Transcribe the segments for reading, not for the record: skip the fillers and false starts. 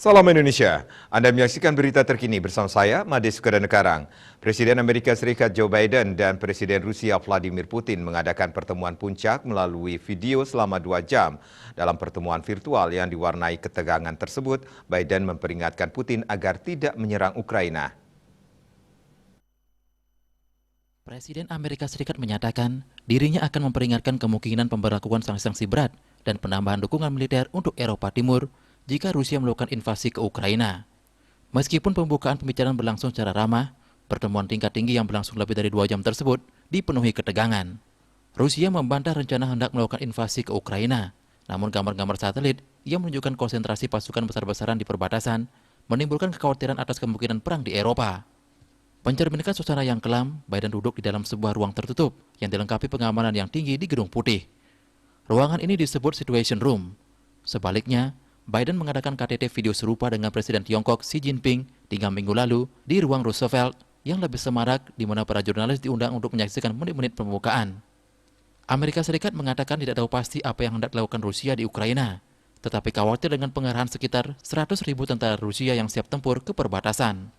Salam Indonesia, Anda menyaksikan berita terkini bersama saya, Made Sukadankarang. Presiden Amerika Serikat Joe Biden dan Presiden Rusia Vladimir Putin mengadakan pertemuan puncak melalui video selama 2 jam. Dalam pertemuan virtual yang diwarnai ketegangan tersebut, Biden memperingatkan Putin agar tidak menyerang Ukraina. Presiden Amerika Serikat menyatakan dirinya akan memperingatkan kemungkinan pemberlakuan sanksi-sanksi berat dan penambahan dukungan militer untuk Eropa Timur jika Rusia melakukan invasi ke Ukraina. Meskipun pembukaan pembicaraan berlangsung secara ramah, pertemuan tingkat tinggi yang berlangsung lebih dari 2 jam tersebut dipenuhi ketegangan. Rusia membantah rencana hendak melakukan invasi ke Ukraina, namun gambar-gambar satelit yang menunjukkan konsentrasi pasukan besar-besaran di perbatasan menimbulkan kekhawatiran atas kemungkinan perang di Eropa. Mencerminkan suasana yang kelam, Biden duduk di dalam sebuah ruang tertutup yang dilengkapi pengamanan yang tinggi di Gedung Putih. Ruangan ini disebut Situation Room. Sebaliknya, Biden mengadakan KTT video serupa dengan Presiden Tiongkok Xi Jinping 3 minggu lalu di ruang Roosevelt yang lebih semarak di mana para jurnalis diundang untuk menyaksikan menit-menit pembukaan. Amerika Serikat mengatakan tidak tahu pasti apa yang hendak dilakukan Rusia di Ukraina, tetapi khawatir dengan pengerahan sekitar 100.000 tentara Rusia yang siap tempur ke perbatasan.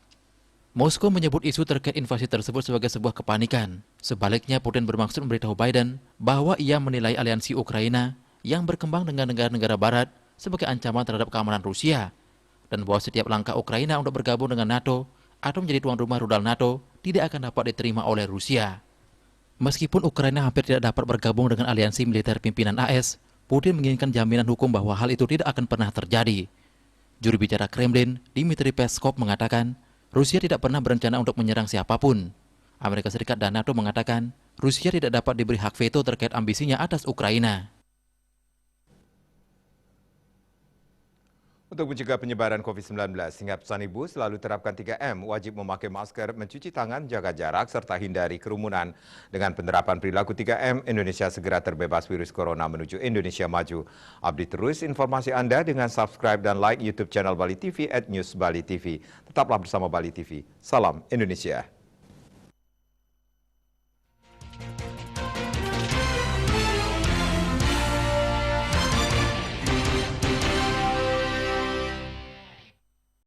Moskow menyebut isu terkait invasi tersebut sebagai sebuah kepanikan. Sebaliknya, Putin bermaksud memberitahu Biden bahwa ia menilai aliansi Ukraina yang berkembang dengan negara-negara barat sebagai ancaman terhadap keamanan Rusia, dan bahwa setiap langkah Ukraina untuk bergabung dengan NATO atau menjadi tuan rumah rudal NATO tidak akan dapat diterima oleh Rusia. Meskipun Ukraina hampir tidak dapat bergabung dengan aliansi militer pimpinan AS, Putin menginginkan jaminan hukum bahwa hal itu tidak akan pernah terjadi. Juru bicara Kremlin, Dmitry Peskov, mengatakan Rusia tidak pernah berencana untuk menyerang siapapun. Amerika Serikat dan NATO mengatakan Rusia tidak dapat diberi hak veto terkait ambisinya atas Ukraina. Untuk mencegah penyebaran COVID-19, ingat pesan Ibu selalu terapkan 3M, wajib memakai masker, mencuci tangan, jaga jarak, serta hindari kerumunan. Dengan penerapan perilaku 3M, Indonesia segera terbebas virus corona menuju Indonesia maju. Update terus informasi Anda dengan subscribe dan like YouTube channel Bali TV @newsbali TV. Tetaplah bersama Bali TV. Salam Indonesia.